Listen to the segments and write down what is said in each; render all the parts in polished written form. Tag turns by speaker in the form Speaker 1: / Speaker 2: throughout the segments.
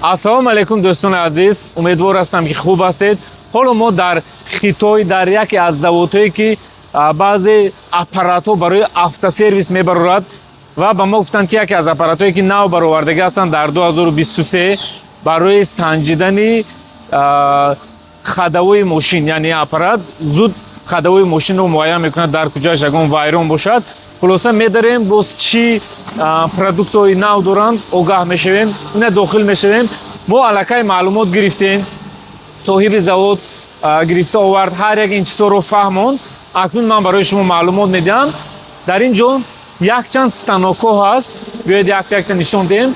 Speaker 1: ассалому алайкум дӯстони азиз, умедвор ҳастам ки хуб ҳастед. ҳоло мо дар Хитой дар яке аз заводҳое ки баъзе аппаратҳо барои автосервис мебарорад ва ба мо гуфтанд ки яке аз аппаратҳое ки нав баровардагӣ ҳастанд дар 2023 барои санҷидани хадавои мошин, яъне аппарат зуд хадавои мошинро муайян мекунад дар куҷояш ягон вайрон бошад. хулоса медарем боз чӣ продуктҳои нав доранд, огаҳ мешавем, ина дохил мешавем. мо аллакай маълумот гирифтем, соҳиби завод гирифта овард, ҳар як ин чизҳоро фаҳмонд. акнун ман барои шумо маълумот медиҳам. дар ин ҷо якчанд станокҳо ҳаст, биёед якта нишон диҳем.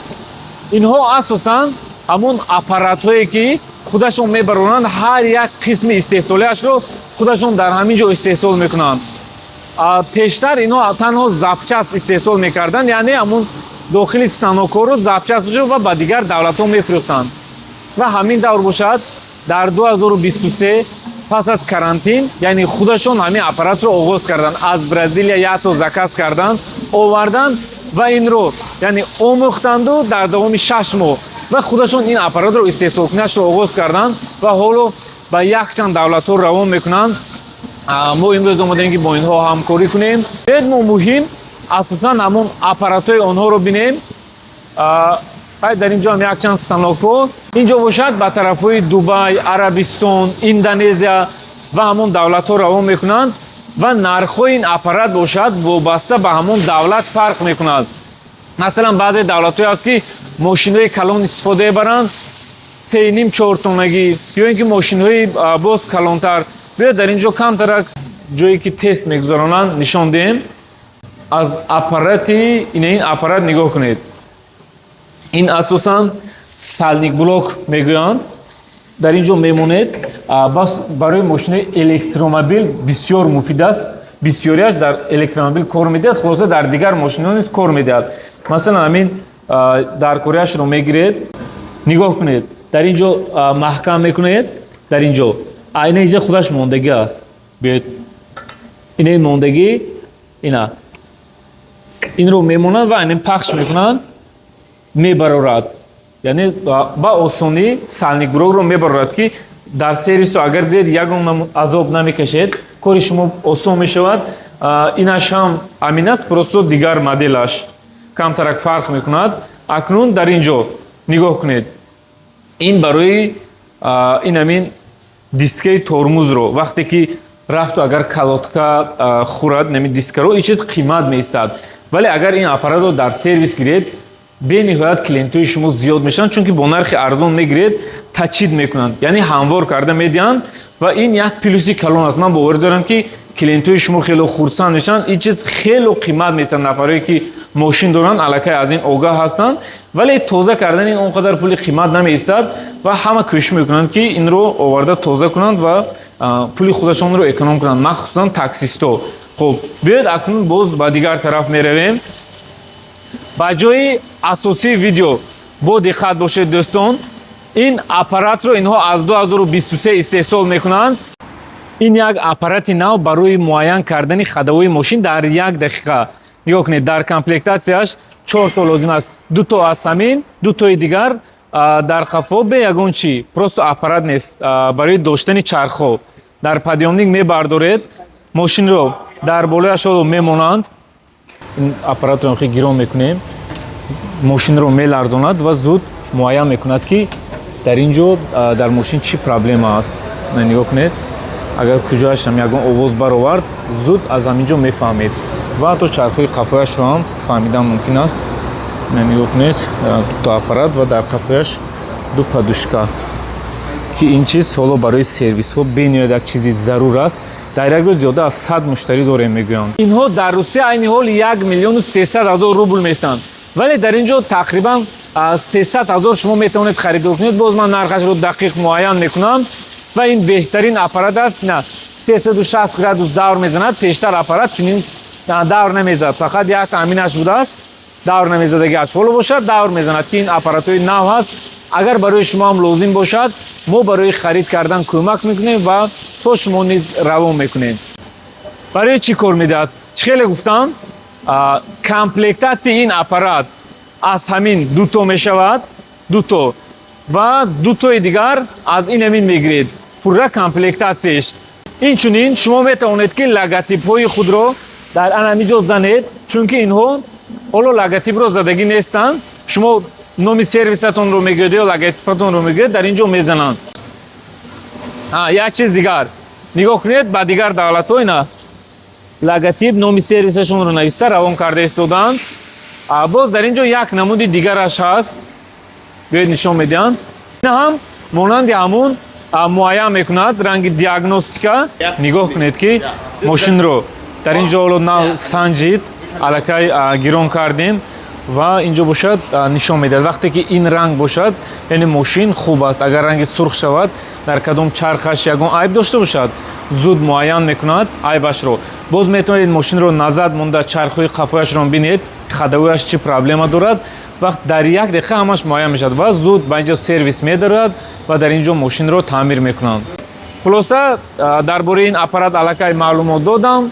Speaker 1: инҳо асосан ҳамон аппаратҳое ки худашон мебаронанд, ҳар як қисми истеҳсолиашро худашон дар ҳамин ҷо истеҳсол мекунанд. пештар инҳо танҳо запчаст истеҳсол мекарданд, яъне ҳамон дохили станокҳоро запчаст мешуд ва ба дигар давлатҳо мефурӯхтанд. ва ҳамин давр бошад дар 2023 пас аз карантин, яъне худашон ҳамин аппаратро оғоз карданд, аз Бразилия яъто заказ карданд, оварданд ва инро яъне омӯхтанду дар давоми 6 моҳ ва худашон ин аппаратро истеҳсолкунашро оғоз карданд ва ҳоло ба якчанд давлатҳо равон мекунанд. мо имрӯз омодаем ки бо инҳо ҳамкорӣ кунем. бед мо муҳим асосан ҳамон аппаратҳои онҳоро бинем. дар ин ҷо ҳам якчанд станокҳо ин ҷо бошад ба тарафҳои Дубай, Арабистон, Индонезия ва ҳамон давлатҳо равон мекунанд ва нархҳои ин аппарат бошад вобаста ба ҳамон давлат фарқ мекунад. масалан баъзе давлатҳое ҳаст ки мошинҳои калон истифода мебаранд, 3,5-4 тоннагӣ ё ин ки мошинҳои боз калонтар. биёед дар ин ҷо камтарак ҷое ки тест мегузаронанд нишон диҳем. аз аппарати ин аппарат нигоҳ кунед. ин асосан сальник блок мегӯянд. дар ин ҷо мемонед. бас барои мошинаи электромобил бисёр муфид аст. бисёриаш дар электромобил кор медиҳад, хулоса дар дигар мошинҳо низ кор медиҳад. масалан ҳамин дар кореяшро мегиред, нигоҳ кунед. дар ин ҷо маҳкам мекунед. дар ин ҷо айна инҷа худаш мондагӣ аст. биёед инаи мондагӣ ина инро мемонанд ва айна пахш мекунанд, мебарорад. яъне ба осонӣ сальник блокро мебарорад ки дар сервисо агар биёед ягон азоб намекашед, кори шумо осон мешавад. инаш ҳам амин аст, просто дигар моделаш камтарак фарқ мекунад. акнун дар ин ҷо нигоҳ кунед. ин барои ин амин дискаи тормузро вақте ки рафту агар калотка хӯрад нами дискаро, ин чиз қимат меистад. вале агар ин аппаратро дар сервис гиред, бениҳоят клиентҳои шумо зиёд мешаванд, чунки бо нархи арзон мегиред, тачид мекунанд, яъне ҳамвор карда медиҳанд ва ин як плюси калон аст. ман боварӣ дорам ки клиентҳои шумо хело хурсанд мешаванд. ин чиз хело қимат меистад. нафарое ки мошин доранд аллакай аз ин огаҳ ҳастанд, вале тоза кардани он қадар пули қимат намеистад ва ҳама кӯшиш мекунанд ки инро оварда тоза кунанд ва пули худашонро эконом кунанд, махсусан таксистҳо. хуб, биёед акнун боз ба дигар тараф меравем. ба ҷои асосии видео бо диққат бошед дӯстон. ин аппаратро инҳо аз 2023 истеҳсол мекунанд. ин як аппарати нав барои муайян кардани хадавои мошин дар 1 дақиқа. нигоҳ кунед, дар комплектатсияш 4 то лозим аст. 2 то аз ҳамин, 2 тои дигар дар қафо бе ягон чӣ. просто аппарат нест барои доштани чархҳо. дар подъёмник мебардоред, мошинро дар болояшро мемонанд. ин аппаратро хеле гирон мекунем, мошинро меларзонад ва зуд муайян мекунад ки дар ин ҷо дар мошин чӣ проблема аст. нигоҳ кунед, агар куҷояшам ягон овоз баровард, зуд аз ҳамин ҷо мефаҳмед ва ҳатто чархҳои қафояшро ҳам фаҳмидан мумкин аст. нигоҳ кунед, 2 то аппарат ва дар қафояш 2 подушка ки ин чиз ҳоло барои сервисҳо бениҳоят як чизи зарур аст. дар як рӯз зиёда аз 100 муштарӣ дорем мегӯянд. инҳо дар Русия айни ҳол 1,300,000 рубл меистанд, вале дар ин ҷо тақрибан 300,000 шумо метавонед харидор кунед. боз ман нархашро дақиқ муайян мекунам ва ин беҳтарин аппарат аст. 360 градус давр мезанад. пештар аппарат чунин давр намезад, фақат як аминаш будааст, давр намезадагиаш. ҳоло бошад давр мезанад ки ин аппаратҳои нав ҳаст. агар барои шумо ҳам лозим бошад, мо барои харид кардан кӯмак мекунем ва то шумо низ равон мекунем. барои чӣ кор медиҳад? чӣ хеле гуфтам? комплектатсияи ин аппарат аз ҳамин 2 то мешавад. 2 то ва дутои дигар аз ин амин мегиред. Пурра комплектатсияш. Инчунин шумо метавонед ки логотипҳои худро дар анамиҷо занед, чунки инҳо ҳоло логотипро задагӣ нестанд. Шумо номи сервисатонро мегӯед ё логотипатонро мегӯед, дар ин ҷо мезананд. Як чиз дигар. Нигоҳ кунед ба дигар давлатҳо ина логотип, номи сервисашонро нависта равон карда истодаанд. Боз дар ин ҷо як намуди дигараш ҳаст. Биёед нишон медиҳам. Ина ҳам монанди ҳамун муайян мекунад ранги диагностика. Нигоҳ кунед ки мошинро дар ин ҷо ҳоло нав санҷид, аллакай гирон кардем ва ин ҷо бошад нишон медиҳад. Вақте ки ин ранг бошад, яъне мошин хуб аст. Агар ранги сурх шавад, дар кадом чархаш ягон айб дошта бошад, зуд муайян мекунад айбашро. Боз метавонед мошинро назад монда чархҳои қафояшро бинед, хадавояш чӣ проблема дорад. Вақт дар як дақиқа ҳамаш муайян мешавад ва зуд ба ин ҷо сервис медарад ва дар ин ҷо мошинро таъмир мекунанд. Хулоса дар бораи ин аппарат аллакай маълумот додам.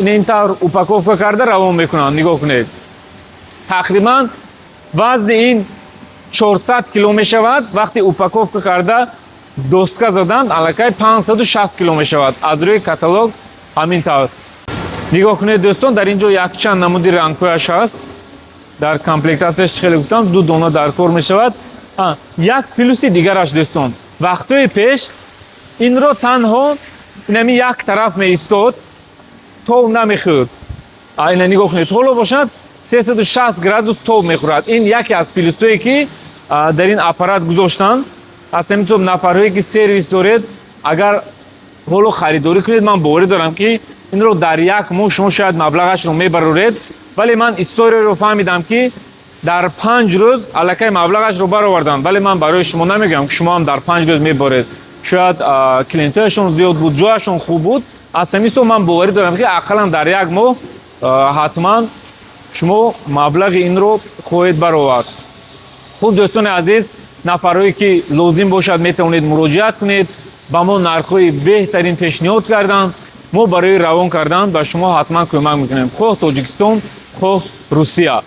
Speaker 1: Ина ин тавр упаковка карда равон мекунанд. Нигоҳ кунед. Тақрибан вазни ин 400 кило мешавад. Вақти упаковка карда достка заданд, аллакай 560 кило мешавад. Аз рӯи каталог ҳамин тавр. Нигоҳ кунед дӯстон, дар ин ҷо якчанд намуди рангҳояш ҳаст. Дар комплектатсияш чӣ хеле гуфтам, 2 дона дар кор мешавад. Як плюси дигараш дӯстон, вақтҳои пеш инро танҳо инами як тараф меистод, тоб намехӯрд. Ина нигоҳ кунед, ҳоло бошад 360 градус тоб мехӯрад. Ин яке аз плюсое ки дар ин аппарат гузоштанд. Аз ҳамин ҳисоб нафарҳое ки сервис доред, агар ҳоло харидорӣ кунед, ман боварӣ дорам ки инро дар як моҳ шумо шояд маблағашро мебароред, вале ман историяро фаҳмидам ки дар 5 рӯз аллакай маблағашро бароварданд. Вале ман барои шумо намегӯям ки шумо ҳам дар 5 рӯз меборед. Шояд клиентҳояшон зиёд буд, ҷояшон хуб буд. Аз ҳамин ҳисоб ман боварӣ дорам ки ақаллан дар як моҳ ҳатман шумо маблағи инро хоҳед баровард. Хуб дӯстони азиз, нафарҳое ки лозим бошад метавонед муроҷиат кунед, ба мо нархҳои беҳтарин пешниҳод карданд. Мо барои равон кардан ба шумо ҳатман кӯмак мекунем, хоҳ Тоҷикистон, хоҳ Русия.